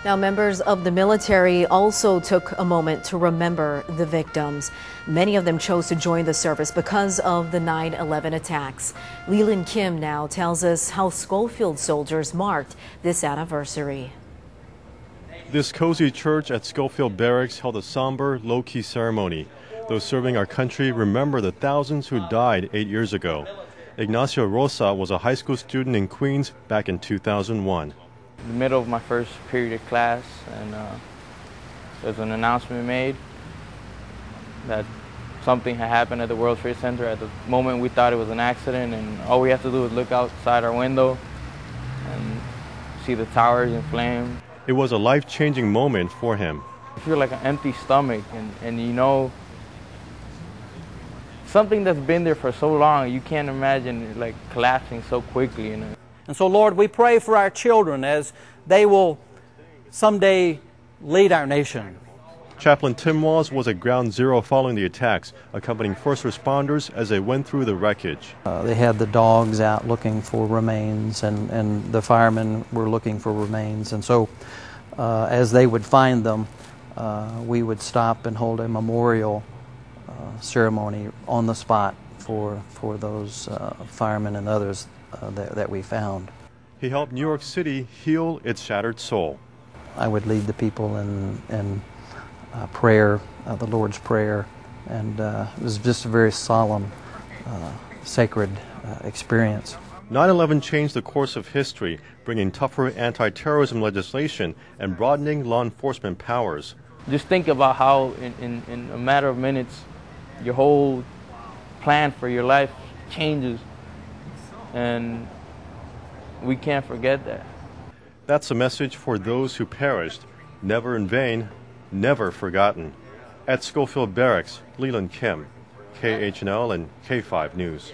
Now, members of the military also took a moment to remember the victims. Many of them chose to join the service because of the 9/11 attacks. Leland Kim now tells us how Schofield soldiers marked this anniversary. This cozy church at Schofield Barracks held a somber, low-key ceremony. Those serving our country remember the thousands who died 8 years ago. Ignacio Rosa was a high school student in Queens back in 2001. In the middle of my first period of class, and there was an announcement made that something had happened at the World Trade Center. At the moment we thought it was an accident, and all we have to do is look outside our window and see the towers in flames. It was a life-changing moment for him. You feel like an empty stomach, and you know, something that's been there for so long, you can't imagine it like collapsing so quickly. And so, Lord, we pray for our children as they will someday lead our nation. Chaplain Tim Walls was at Ground Zero following the attacks, accompanying first responders as they went through the wreckage. They had the dogs out looking for remains, and the firemen were looking for remains. And so, as they would find them, we would stop and hold a memorial ceremony on the spot for those firemen and others that we found. He helped New York City heal its shattered soul. I would lead the people in prayer, the Lord's Prayer, and it was just a very solemn, sacred experience. 9/11 changed the course of history, bringing tougher anti-terrorism legislation and broadening law enforcement powers. Just think about how in a matter of minutes, your whole plan for your life changes, and we can't forget that. That's a message for those who perished, never in vain, never forgotten. At Schofield Barracks, Leland Kim, KHNL and K5 News.